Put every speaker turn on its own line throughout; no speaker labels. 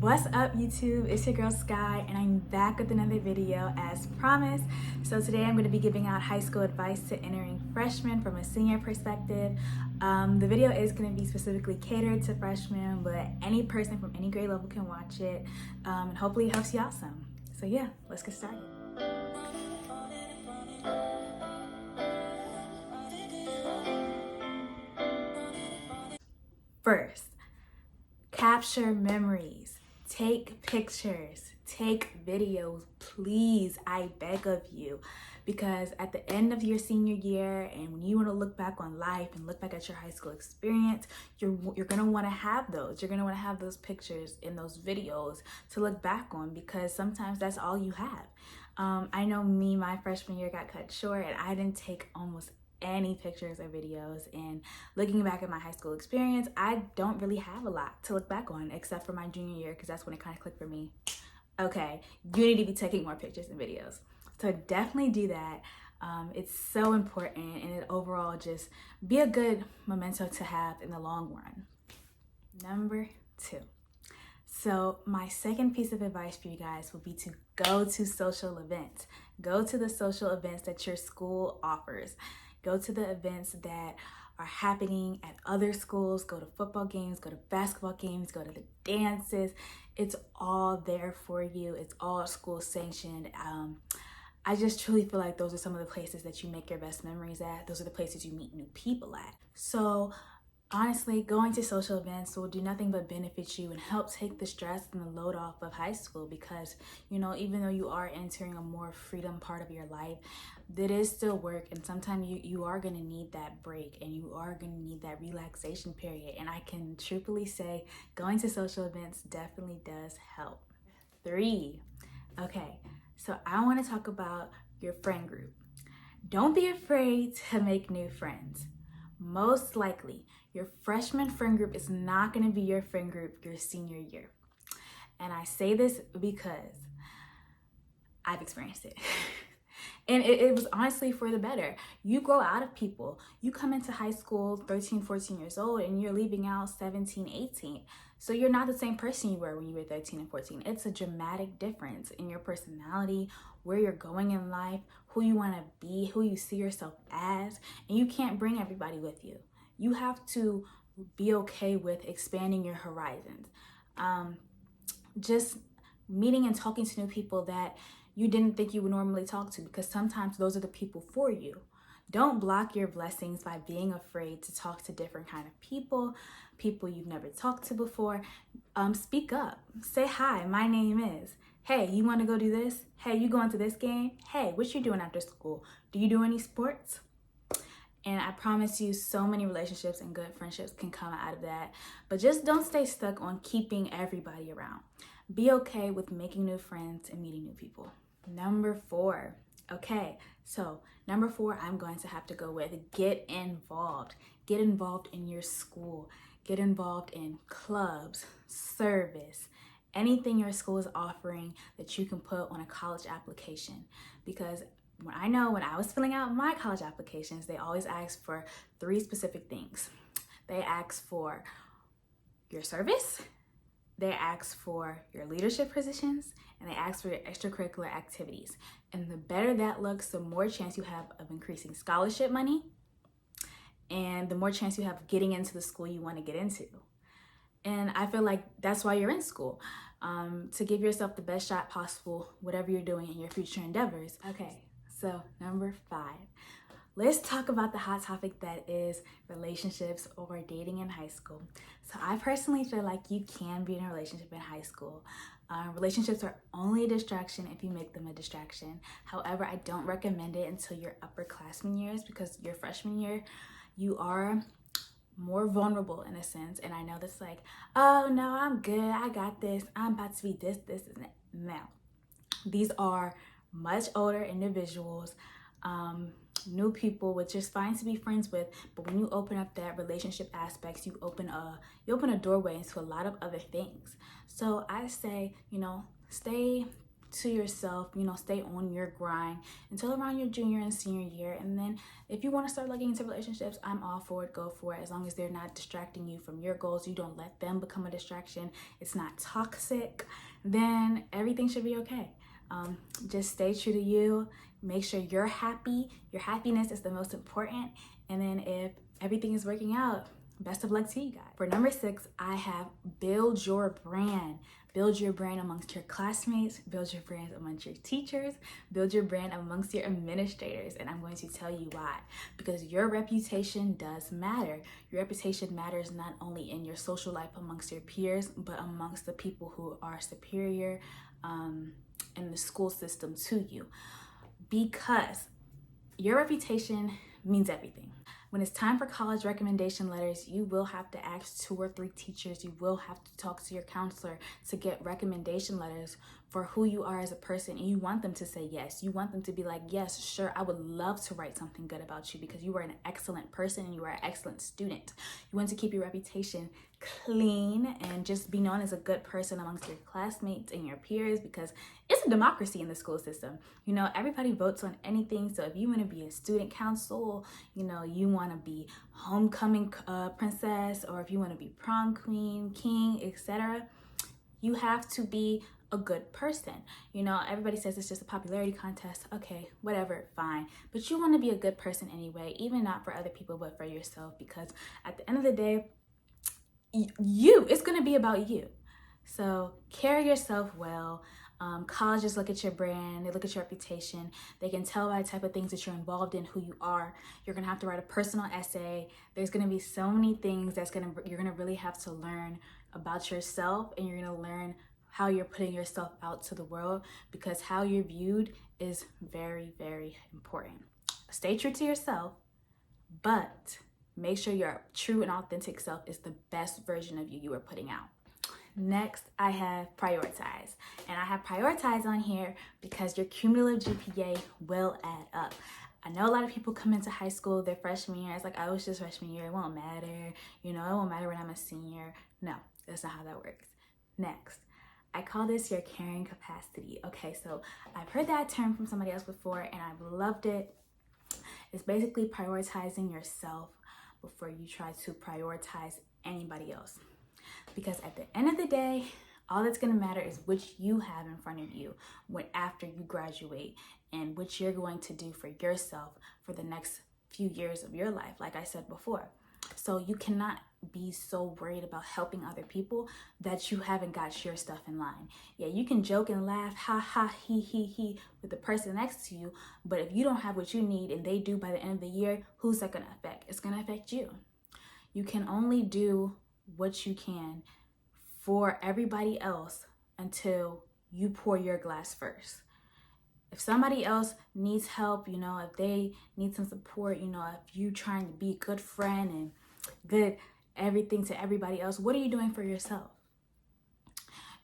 What's up, YouTube? It's your girl Sky, and I'm back with another video as promised. So today I'm going to be giving out high school advice to entering freshmen from a senior perspective. The video is going to be specifically catered to freshmen, but any person from any grade level can watch it, and hopefully it helps you out some. So yeah, let's get started. First, capture memories, take pictures, take videos, please, I beg of you, because at the end of your senior year and when you want to look back on life and look back at your high school experience, you're going to want to have those. You're going to want to have those pictures and those videos to look back on, because sometimes that's all you have. I know me, my freshman year got cut short and I didn't take almost any pictures or videos, and looking back at my high school experience, I don't really have a lot to look back on except for my junior year, because that's when it kind of clicked for me. Okay, you need to be taking more pictures and videos, so definitely do that. It's so important, and it overall just be a good memento to have in the long run. Number 2. So my second piece of advice for you guys would be to go to social events. Go to the social events that your school offers. Go to the events that are happening at other schools. Go to football games, go to basketball games, go to the dances. It's all there for you. It's all school sanctioned. I just truly feel like those are some of the places that you make your best memories at. Those are the places you meet new people at. So honestly, going to social events will do nothing but benefit you and help take the stress and the load off of high school, because, you know, even though you are entering a more freedom part of your life, that is still work, and sometimes you are going to need that break and you are going to need that relaxation period. And I can truthfully say going to social events definitely does help. 3. Okay, so I want to talk about your friend group. Don't be afraid to make new friends. Most likely, your freshman friend group is not going to be your friend group your senior year. And I say this because I've experienced it. And it was honestly for the better. You grow out of people. You come into high school 13, 14 years old, and you're leaving out 17, 18. So you're not the same person you were when you were 13 and 14. It's a dramatic difference in your personality, where you're going in life, who you want to be, who you see yourself as, and you can't bring everybody with you. You have to be okay with expanding your horizons. Just meeting and talking to new people that you didn't think you would normally talk to, because sometimes those are the people for you. Don't block your blessings by being afraid to talk to different kind of people you've never talked to before. Speak up. Say, hi, my name is. Hey, you want to go do this? Hey, you going to this game? Hey, what you doing after school? Do you do any sports? And I promise you, so many relationships and good friendships can come out of that. But just don't stay stuck on keeping everybody around. Be okay with making new friends and meeting new people. Number 4. Okay, so number 4, I'm going to have to go with get involved. Get involved in your school. Get involved in clubs, service, anything your school is offering that you can put on a college application. Because when I was filling out my college applications, they always ask for 3 specific things. They ask for your service, they ask for your leadership positions, and they ask for your extracurricular activities. And the better that looks, the more chance you have of increasing scholarship money, and the more chance you have of getting into the school you want to get into. And I feel like that's why you're in school, to give yourself the best shot possible, whatever you're doing in your future endeavors. Okay, so number 5. Let's talk about the hot topic that is relationships or dating in high school. So I personally feel like you can be in a relationship in high school. Relationships are only a distraction if you make them a distraction. However, I don't recommend it until your upperclassmen years, because your freshman year, you are more vulnerable in a sense. And I know that's like, oh no, I'm good, I got this, I'm about to be this, and that. Now, these are much older individuals, new people, which is fine to be friends with, but when you open up that relationship aspects, you open a doorway into a lot of other things. So I say, stay to yourself, you know, stay on your grind until around your junior and senior year. And then if you want to start looking into relationships, I'm all for it. Go for it. As long as they're not distracting you from your goals, you don't let them become a distraction, it's not toxic, then everything should be okay. Just stay true to you. Make sure you're happy. Your happiness is the most important. And then if everything is working out, best of luck to you guys. For number 6, I have build your brand. Build your brand amongst your classmates, build your brand amongst your teachers, build your brand amongst your administrators. And I'm going to tell you why. Because your reputation does matter. Your reputation matters not only in your social life amongst your peers, but amongst the people who are superior in the school system to you. Because your reputation means everything. When it's time for college recommendation letters, you will have to ask 2 or 3 teachers. You will have to talk to your counselor to get recommendation letters for who you are as a person. And you want them to say yes. You want them to be like, yes, sure, I would love to write something good about you because you are an excellent person and you are an excellent student. You want to keep your reputation clean and just be known as a good person amongst your classmates and your peers, because it's a democracy in the school system. You know, everybody votes on anything. So if you want to be a student council, you know, you want to be homecoming princess, or if you want to be prom queen, king, etc., you have to be a good person. You know, everybody says it's just a popularity contest. Okay, whatever, fine. But you want to be a good person anyway, even not for other people, but for yourself, because at the end of the day, it's going to be about you. So carry yourself well. Colleges look at your brand, they look at your reputation. They can tell by the type of things that you're involved in, who you are. You're gonna have to write a personal essay. There's gonna be so many things you're gonna really have to learn about yourself, and you're gonna learn how you're putting yourself out to the world, because how you're viewed is very, very important. Stay true to yourself, but make sure your true and authentic self is the best version of you are putting out. Next, I have prioritize. And I have prioritize on here because your cumulative GPA will add up. I know a lot of people come into high school their freshman year. It's like, oh, it's just freshman year. It won't matter. You know, it won't matter when I'm a senior. No, that's not how that works. Next, I call this your carrying capacity. Okay, so I've heard that term from somebody else before and I've loved it. It's basically prioritizing yourself before you try to prioritize anybody else. Because at the end of the day, all that's going to matter is what you have in front of you after you graduate, and what you're going to do for yourself for the next few years of your life, like I said before. So you cannot be so worried about helping other people that you haven't got your stuff in line. Yeah, you can joke and laugh, ha ha, he, with the person next to you, but if you don't have what you need and they do by the end of the year, who's that going to affect? It's going to affect you. You can only do what you can for everybody else until you pour your glass first. If somebody else needs help, you know, if they need some support, you know, if you're trying to be a good friend and good everything to everybody else, what are you doing for yourself?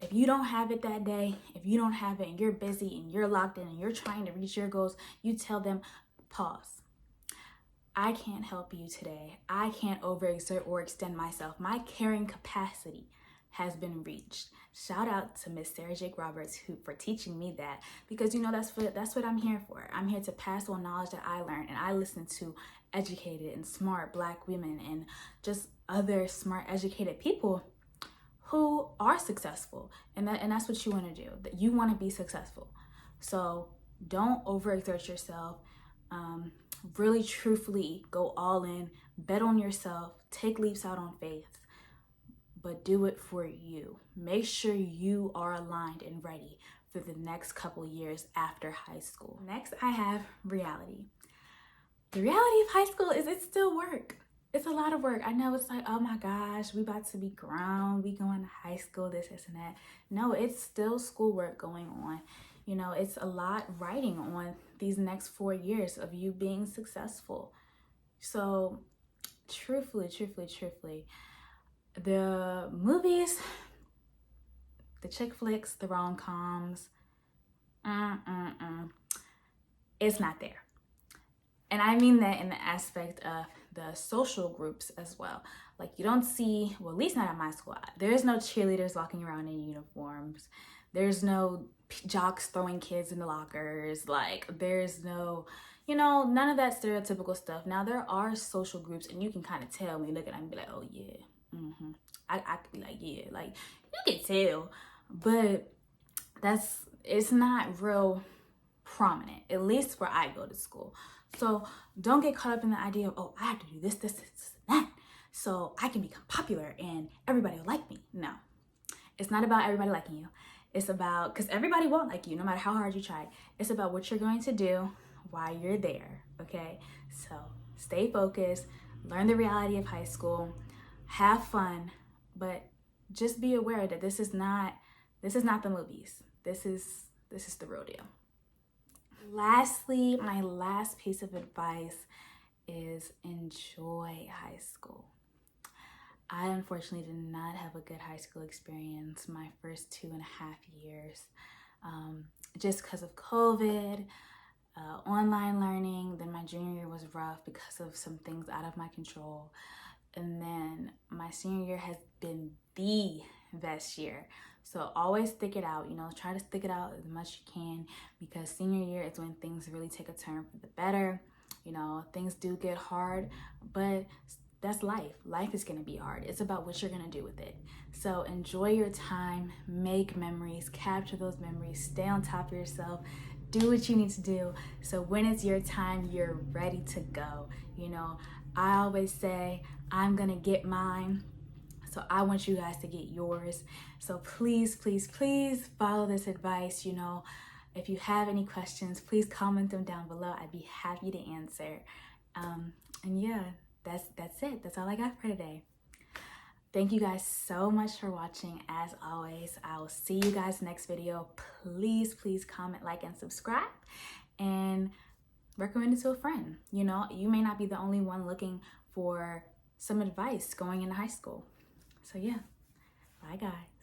If you don't have it that day, if you don't have it and you're busy and you're locked in and you're trying to reach your goals, you tell them, pause. I can't help you today. I can't overexert or extend myself. My carrying capacity has been reached. Shout out to Miss Sarah Jake Roberts for teaching me that, because you know that's what I'm here for. I'm here to pass on knowledge that I learned, and I listen to educated and smart Black women and just other smart educated people who are successful, and that's what you want to do. That you want to be successful. So don't overexert yourself. Really truthfully go all in, bet on yourself, take leaps out on faith, but do it for you. Make sure you are aligned and ready for the next couple years after high school. Next, I have reality. The reality of high school is it's still work. It's a lot of work. I know it's like, oh my gosh, we about to be grown, we going to high school, this and that. No, it's still schoolwork going on. You know, it's a lot riding on these next 4 years of you being successful. So truthfully, the movies, the chick flicks, the rom-coms, it's not there. And I mean that in the aspect of the social groups as well. Like you don't see, well, at least not at my school, there's no cheerleaders walking around in uniforms. There's no jocks throwing kids in the lockers. Like there's no, none of that stereotypical stuff. Now there are social groups and you can kind of tell when you look at them and be like, oh yeah. I could be like, yeah, like you can tell, but it's not real prominent, at least where I go to school. So don't get caught up in the idea of, oh, I have to do this, and that, so I can become popular and everybody will like me. No, it's not about everybody liking you. It's about, because everybody won't like you no matter how hard you try. It's about what you're going to do while you're there, okay? So stay focused, learn the reality of high school, have fun, but just be aware that this is not the movies. This is the real deal. Lastly, my last piece of advice is enjoy high school. I unfortunately did not have a good high school experience my first 2.5 years, just because of COVID, online learning. Then my junior year was rough because of some things out of my control. And then my senior year has been the best year. So always stick it out, try to stick it out as much as you can, because senior year is when things really take a turn for the better. Things do get hard, but that's life. Life is gonna be hard. It's about what you're gonna do with it. So enjoy your time, make memories, capture those memories, stay on top of yourself, do what you need to do. So when it's your time, you're ready to go. I always say, I'm gonna get mine. So I want you guys to get yours. So please, please, please follow this advice. If you have any questions, please comment them down below. I'd be happy to answer. And yeah, that's it. That's all I got for today. Thank you guys so much for watching. As always, I will see you guys next video. Please, please comment, like, and subscribe. And recommend it to a friend. You may not be the only one looking for some advice going into high school. So yeah, bye guys.